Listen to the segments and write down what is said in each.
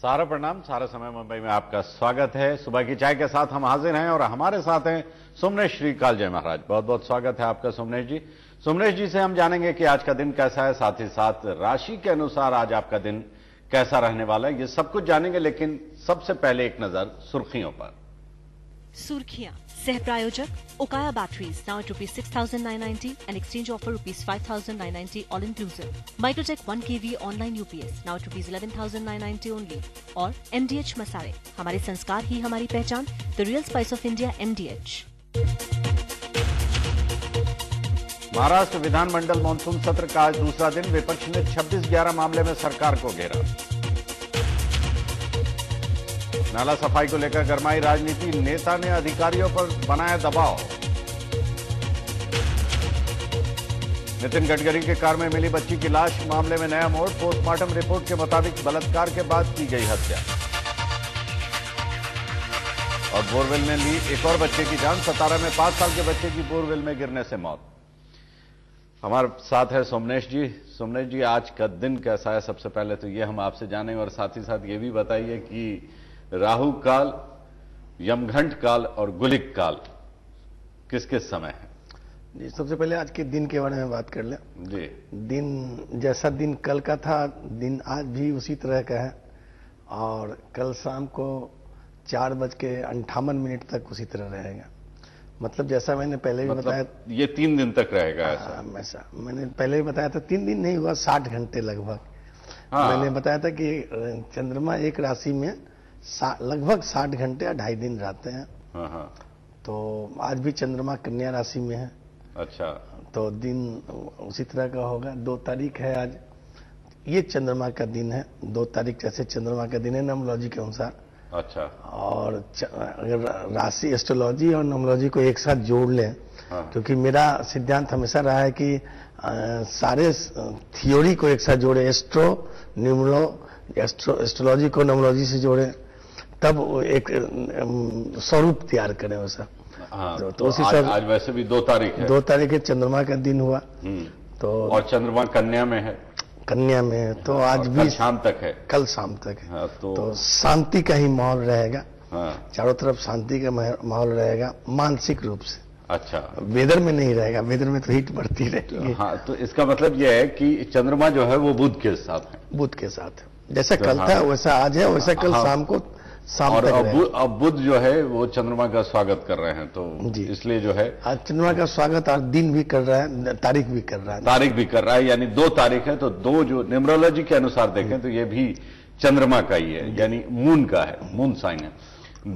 सारा प्रणाम। सारा समय मुंबई में आपका स्वागत है। सुबह की चाय के साथ हम हाजिर हैं और हमारे साथ हैं सोमनेश श्रीकाल जय महाराज। बहुत बहुत स्वागत है आपका सोमनेश जी। सोमनेश जी से हम जानेंगे कि आज का दिन कैसा है, साथ ही साथ राशि के अनुसार आज आपका दिन कैसा रहने वाला है, ये सब कुछ जानेंगे। लेकिन सबसे पहले एक नजर सुर्खियों पर। सुर्खियां सह प्रायोजक उकाया batteries now at ₹6,990 and exchange offer ₹5,990 all inclusive. Microtech 1 kV online UPS now at ₹11,990 only. और MDH मसाले, हमारे संस्कार ही हमारी पहचान, The Real Spice of India MDH. Maharashtra विधानमंडल मानसून सत्र का आज दूसरा दिन। विपक्ष ने 26/11 मामले में सरकार को घेरा। नाला सफाई को लेकर गरमाई राजनीति, नेता ने अधिकारियों पर बनाया दबाव। नितिन गडकरी के कार में मिली बच्ची की लाश, मामले में नया मोड़। पोस्टमार्टम रिपोर्ट के मुताबिक बलात्कार के बाद की गई हत्या। और बोरवेल में ली एक और बच्चे की जान। सतारा में 5 साल के बच्चे की बोरवेल में गिरने से मौत। हमारे साथ है सोमनेश जी। सोमनेश जी, आज का दिन कैसा है? सबसे पहले तो ये हम आपसे जानें और साथ ही साथ ये भी बताइए कि राहु काल, यमघंट काल और गुलिक काल किस किस समय है? जी, सबसे पहले आज के दिन के बारे में बात कर लें। जी, दिन जैसा दिन कल का था, दिन आज भी उसी तरह का है। और कल शाम को 4:58 तक उसी तरह रहेगा। मतलब जैसा मैंने पहले भी बताया, ये 3 दिन तक रहेगा ऐसा? ऐसा मैंने पहले भी बताया था। 3 दिन नहीं हुआ, 60 घंटे लगभग। मैंने बताया था कि चंद्रमा एक राशि में लगभग 60 घंटे या 2.5 दिन रहते हैं। तो आज भी चंद्रमा कन्या राशि में है। अच्छा, तो दिन उसी तरह का होगा। 2 तारीख है आज, ये चंद्रमा का दिन है। 2 तारीख जैसे चंद्रमा का दिन है न्यूमरोलॉजी के अनुसार। अच्छा। और अगर राशि एस्ट्रोलॉजी और न्यूमरोलॉजी को एक साथ जोड़ लें, क्योंकि मेरा सिद्धांत हमेशा रहा है कि सारे थियोरी को एक साथ जोड़े, एस्ट्रोलॉजी को न्यूमरोलॉजी से जोड़े, तब एक स्वरूप तैयार करें वैसा। तो उसी आज वैसे भी 2 तारीख है। 2 तारीख चंद्रमा का दिन हुआ। तो और चंद्रमा कन्या में है। कन्या में है, तो आज भी शाम तक है। कल शाम तक है। तो शांति का ही माहौल रहेगा। चारों तरफ शांति का माहौल रहेगा, मानसिक रूप से। अच्छा, वेदर में नहीं रहेगा। वेदर में तो हीट बढ़ती रहेगी। तो इसका मतलब यह है कि चंद्रमा जो है वो बुध के साथ है। बुध के साथ है। जैसा कल था वैसा आज है, वैसा कल शाम को और अब बुध जो है वो चंद्रमा का स्वागत कर रहे हैं, तो इसलिए जो है आज चंद्रमा का स्वागत और दिन भी कर रहा है, तारीख भी कर रहा है। यानी 2 तारीख है। तो 2 जो न्यूमरोलॉजी के अनुसार देखें तो ये भी चंद्रमा का ही है, यानी मून का है, मून साइन है।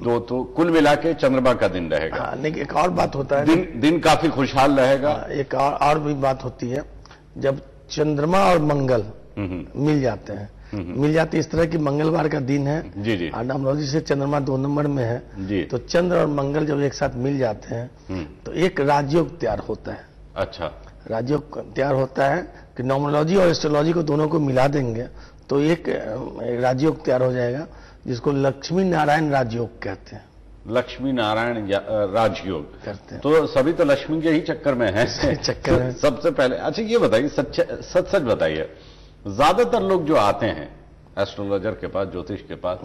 2 तो कुल मिला के चंद्रमा का दिन रहेगा। लेकिन एक और बात होता है, दिन काफी खुशहाल रहेगा। एक और भी बात होती है, जब चंद्रमा और मंगल मिल जाते हैं, इस तरह की मंगलवार का दिन है। जी। और न्यूमरोलॉजी से चंद्रमा 2 नंबर में है जी। तो चंद्र और मंगल जब एक साथ मिल जाते हैं तो एक राजयोग तैयार होता है। अच्छा, राजयोग तैयार होता है कि न्यूमरोलॉजी और एस्ट्रोलॉजी को दोनों को मिला देंगे तो एक राजयोग तैयार हो जाएगा, जिसको लक्ष्मी नारायण राजयोग कहते हैं। लक्ष्मी नारायण राजयोग करते हैं। तो सभी तो लक्ष्मी के ही चक्कर में है। चक्कर है सबसे पहले। अच्छा, ये बताइए, सच बताइए, ज्यादातर लोग जो आते हैं एस्ट्रोलॉजर के पास, ज्योतिष के पास,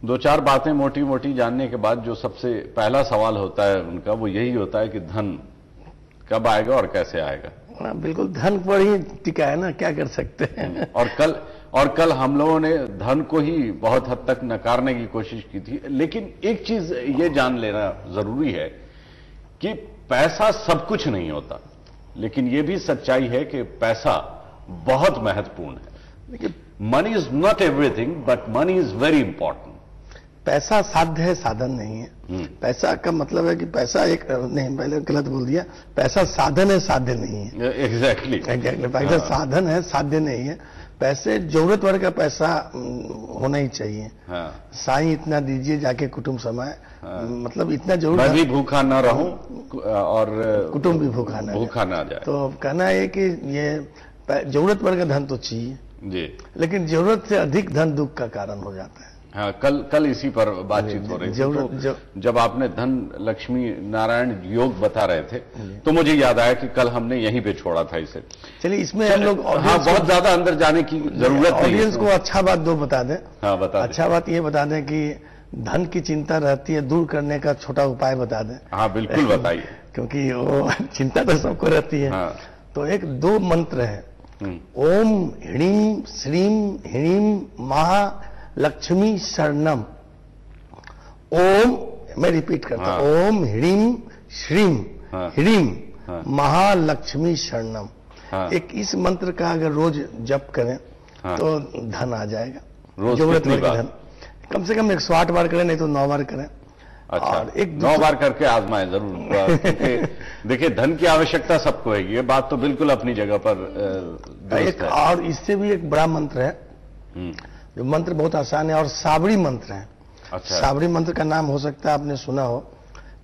2-4 बातें मोटी मोटी जानने के बाद जो सबसे पहला सवाल होता है उनका, वो यही होता है कि धन कब आएगा और कैसे आएगा। बिल्कुल, धन पर ही टिका है ना, क्या कर सकते हैं। और कल हम लोगों ने धन को ही बहुत हद तक नकारने की कोशिश की थी। लेकिन एक चीज ये जान लेना जरूरी है कि पैसा सब कुछ नहीं होता, लेकिन ये भी सच्चाई है कि पैसा बहुत महत्वपूर्ण है। Money is not everything, but money is very important. पैसा साध्य है, साधन नहीं है। पैसा का मतलब है कि पैसा एक नहीं, पहले गलत बोल दिया। पैसा साधन है, साध्य नहीं है। एग्जैक्टली। पैसा साधन है, साध्य नहीं है। पैसे जरूरत भर का पैसा होना ही चाहिए। साईं इतना दीजिए जाके कुटुंब समाए। मतलब इतना जरूर, मैं भी भूखा ना रहूं और कुटुंब भी भूखा ना जाए। तो कहना है कि ये जरूरत भर का धन तो चाहिए जी, लेकिन जरूरत से अधिक धन दुख का कारण हो जाता है। हाँ, कल इसी पर बातचीत हो रही थी। तो जब आपने धन लक्ष्मी नारायण योग बता रहे थे तो मुझे याद आया कि कल हमने यहीं पे छोड़ा था इसे। चलिए, इसमें हम लोग हाँ, बहुत ज्यादा अंदर जाने की जरूरत नहीं। ऑडियंस को अच्छा बात दो बता दें। हाँ, बता अच्छा बात ये बता दें कि धन की चिंता रहती है, दूर करने का छोटा उपाय बता दें। हाँ, बिल्कुल बताइए। क्योंकि वो चिंता तो सबको रहती है। हाँ। तो एक 2 मंत्र है, ओम ह्रीम श्रीम ह्रीम महालक्ष्मी शरणम। ओम, मैं रिपीट करता हूं, ओम ह्रीम श्रीम ह्रीम महालक्ष्मी शरणम। एक इस मंत्र का अगर रोज जप करें तो धन आ जाएगा। जरूरत नहीं धन, कम से कम 108 बार करें, नहीं तो 9 बार करें। अच्छा, और 9 बार करके आजमाएं जरूर। देखिए, धन की आवश्यकता सबको है, ये बात तो बिल्कुल अपनी जगह पर एक है। और इससे भी एक बड़ा मंत्र है, जो मंत्र बहुत आसान है और साबरी मंत्र है। अच्छा। साबरी मंत्र का नाम हो सकता है आपने सुना हो।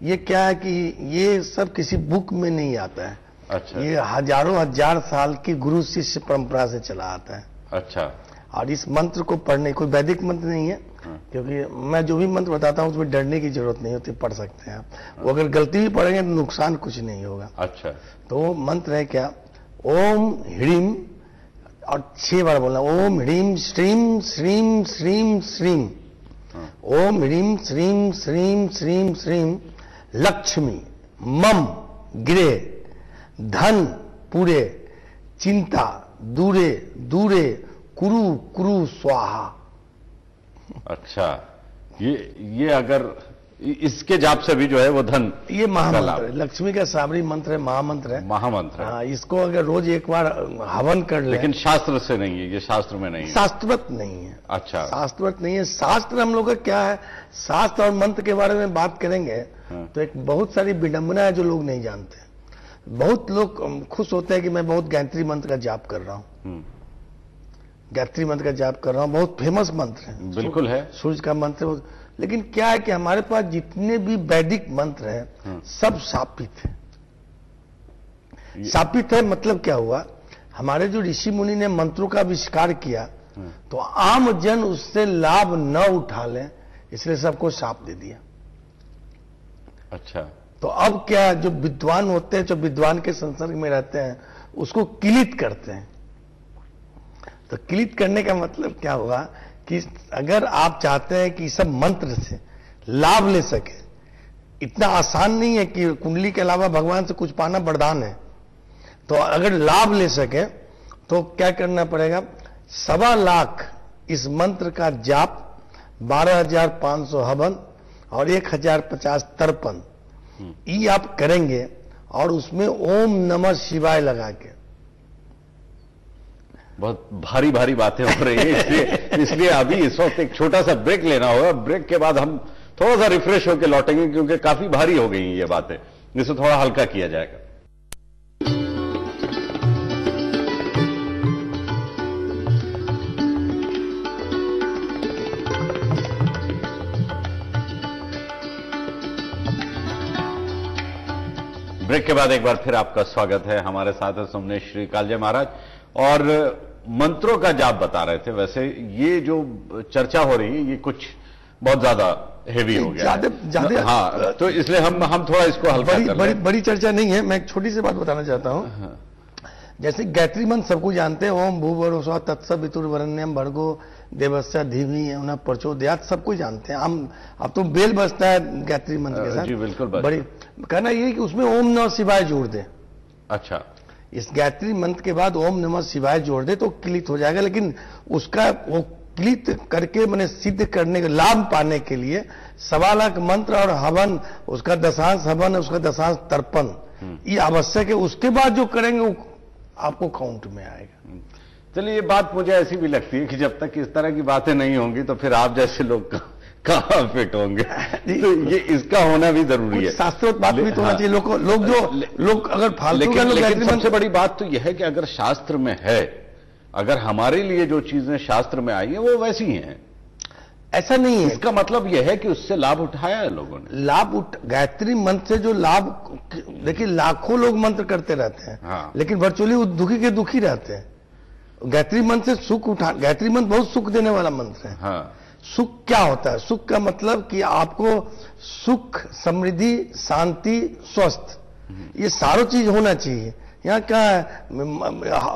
ये क्या है कि ये सब किसी बुक में नहीं आता है। अच्छा। ये हजारों हजार साल की गुरु शिष्य परंपरा से चला आता है। अच्छा। और इस मंत्र को पढ़ने, कोई वैदिक मंत्र नहीं है, क्योंकि मैं जो भी मंत्र बताता हूं उसमें डरने की जरूरत नहीं होती, पढ़ सकते हैं आप। वो अगर गलती भी पढ़ेंगे तो नुकसान कुछ नहीं होगा। अच्छा। तो वो मंत्र है क्या, ओम ह्रीम, और 6 बार बोलना, ओम ह्रीम श्रीम श्रीम श्रीम श्रीम, ओम ह्रीम श्रीम श्रीम श्रीम श्रीम लक्ष्मी मम गृह धन पूरे चिंता दूरे दूरे कुरु कुरु स्वाहा। अच्छा, ये अगर इसके जाप से भी जो है वो धन, ये महामंत्र है, लक्ष्मी का साबरी मंत्र है, महामंत्र है, महामंत्र है। हाँ, इसको अगर रोज एक बार हवन कर ले। लेकिन शास्त्र से नहीं है, ये शास्त्र में नहीं है, शास्त्रवत नहीं है। अच्छा, शास्त्रवत नहीं है। शास्त्र हम लोग का क्या है, शास्त्र और मंत्र के बारे में बात करेंगे तो एक बहुत सारी विडंबना है जो लोग नहीं जानते। बहुत लोग खुश होते हैं कि मैं बहुत गायत्री मंत्र का जाप कर रहा हूँ, गायत्री मंत्र का जाप कर रहा हूँ, बहुत फेमस मंत्र है, बिल्कुल है, सूर्य का मंत्र। लेकिन क्या है कि हमारे पास जितने भी वैदिक मंत्र हैं सब शापित है। शापित है मतलब क्या हुआ, हमारे जो ऋषि मुनि ने मंत्रों का आविष्कार किया तो आम जन उससे लाभ न उठा ले, इसलिए सबको शाप दे दिया। अच्छा, तो अब क्या, जो विद्वान होते हैं, जो विद्वान के संसर्ग में रहते हैं, उसको किलित करते हैं। तो किलित करने का मतलब क्या हुआ कि अगर आप चाहते हैं कि सब मंत्र से लाभ ले सके, इतना आसान नहीं है कि कुंडली के अलावा भगवान से कुछ पाना वरदान है। तो अगर लाभ ले सके तो क्या करना पड़ेगा, 1.25 लाख इस मंत्र का जाप, 12,500 हवन और 1,050 तर्पण, ये आप करेंगे और उसमें ओम नमः शिवाय लगा के। बहुत भारी भारी बातें हो रही है, इसलिए अभी इस वक्त एक छोटा सा ब्रेक लेना होगा। ब्रेक के बाद हम थोड़ा सा रिफ्रेश होकर लौटेंगे, क्योंकि काफी भारी हो गई ये बातें, जिसे थोड़ा हल्का किया जाएगा। ब्रेक के बाद एक बार फिर आपका स्वागत है। हमारे साथ है सोमनेश श्री कालजे महाराज, और मंत्रों का जाप बता रहे थे। वैसे ये जो चर्चा हो रही है ये कुछ बहुत ज्यादा हेवी हो गया, ज्यादा। हाँ, तो इसलिए हम थोड़ा इसको हल्का कर लें। बड़ी चर्चा नहीं है। मैं एक छोटी सी बात बताना चाहता हूँ। हाँ। जैसे गायत्री मंत्र सबको जानते हैं, ओम भूर्भुवस्सुः तत्सवितुर्वरेण्यं भर्गो देवस्य धीमहि न प्रचोदयात्, सबको जानते हैं हम। अब तो बेल बजता है गायत्री मंत्र के साथ। जी बिल्कुल। बड़ी कहना ये कि उसमें ओम नमः शिवाय जोड़ दे। अच्छा, इस गायत्री मंत्र के बाद ओम नमः शिवाय जोड़ दे तो क्लित हो जाएगा। लेकिन उसका वो क्लित करके मैंने सिद्ध करने के लाभ पाने के लिए 1.25 लाख मंत्र और हवन, उसका दशांश हवन, उसका दशांश तर्पण, ये आवश्यक है। उसके बाद जो करेंगे वो आपको काउंट में आएगा। चलिए, ये बात मुझे ऐसी भी लगती है कि जब तक इस तरह की बातें नहीं होंगी तो फिर आप जैसे लोग कहाँ फिट होंगे। तो ये इसका होना भी जरूरी है। शास्त्रोक्त बात भी तो होना चाहिए। लोग अगर फालतू का, लेकिन सबसे बड़ी बात तो यह है कि अगर शास्त्र में है, अगर हमारे लिए जो चीजें शास्त्र में आई है वो वैसी हैं, ऐसा नहीं है। इसका मतलब यह है कि उससे लाभ उठाया है लोगों ने। गायत्री मंत्र से जो लाभ, देखिए लाखों लोग मंत्र करते रहते हैं। हाँ। लेकिन वर्चुअली दुखी के दुखी रहते हैं। गायत्री मंत्र से सुख उठा, गायत्री मंत्र बहुत सुख देने वाला मंत्र है। हाँ। सुख क्या होता है? सुख का मतलब कि आपको सुख, समृद्धि, शांति, स्वस्थ, ये सारों चीज होना चाहिए। यहाँ क्या है,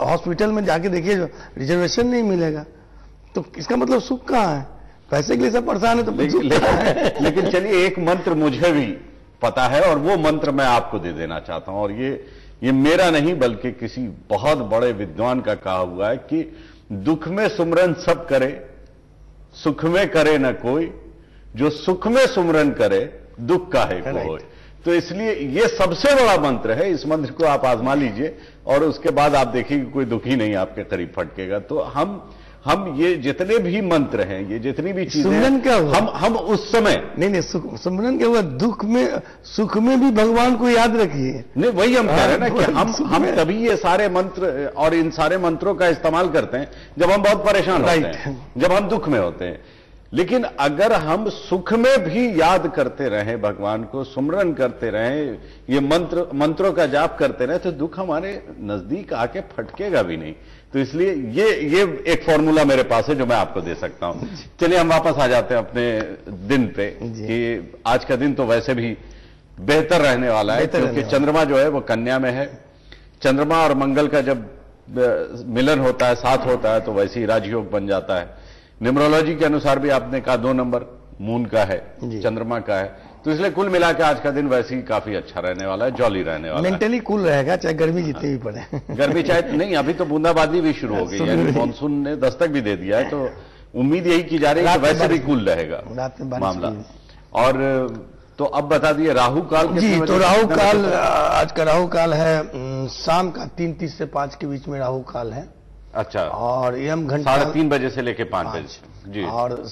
हॉस्पिटल में जाके देखिए रिजर्वेशन नहीं मिलेगा, तो इसका मतलब सुख कहाँ है? पैसे के लिए सब परेशान है तो लेकिन चलिए, एक मंत्र मुझे भी पता है और वो मंत्र मैं आपको दे देना चाहता हूं, और ये मेरा नहीं बल्कि किसी बहुत बड़े विद्वान का कहा हुआ है कि दुख में सुमरन सब करे, सुख में करे न कोई, जो सुख में सुमरन करे दुख काहे को होए। तो इसलिए ये सबसे बड़ा मंत्र है, इस मंत्र को आप आजमा लीजिए और उसके बाद आप देखिए कोई दुखी नहीं आपके करीब फटकेगा। तो हम ये जितने भी मंत्र हैं, ये जितनी भी चीजें, सुमरन क्या हुआ? हम उस समय नहीं, सुमरन क्या हुआ? दुख में सुख में भी भगवान को याद रखिए। नहीं, वही हम कह रहे हैं ना कि हम तभी ये सारे मंत्र और इन सारे मंत्रों का इस्तेमाल करते हैं जब हम बहुत परेशान होते हैं, जब हम दुख में होते हैं। लेकिन अगर हम सुख में भी याद करते रहें भगवान को, सुमरन करते रहें, ये मंत्रों का जाप करते रहें, तो दुख हमारे नजदीक आके फटकेगा भी नहीं। तो इसलिए ये एक फॉर्मूला मेरे पास है जो मैं आपको दे सकता हूं। चलिए हम वापस आ जाते हैं अपने दिन पे कि आज का दिन तो वैसे भी बेहतर रहने वाला है, क्योंकि चंद्रमा जो है वो कन्या में है। चंद्रमा और मंगल का जब मिलन होता है, साथ होता है, तो वैसे ही राजयोग बन जाता है। न्यूमरोलॉजी के अनुसार भी आपने कहा 2 नंबर मून का है, चंद्रमा का है, तो इसलिए कुल मिला के आज का दिन वैसे ही काफी अच्छा रहने वाला है, जॉली रहने वाला है। मेंटली कूल रहेगा, चाहे गर्मी जितनी भी पड़े। गर्मी चाहे नहीं, अभी तो बूंदाबांदी भी शुरू हो गई है, मानसून ने दस्तक भी दे दिया है, तो उम्मीद यही की जा रही है कि वैसे भी कूल रहेगा मामला। और तो अब बता दिए राहु काल जी। तो राहु काल, आज का राहु काल है शाम का 3:30 से 5 के बीच में राहु काल है। अच्छा। और यम घंटा 3:30 बजे से लेके 5 बजे। जी। और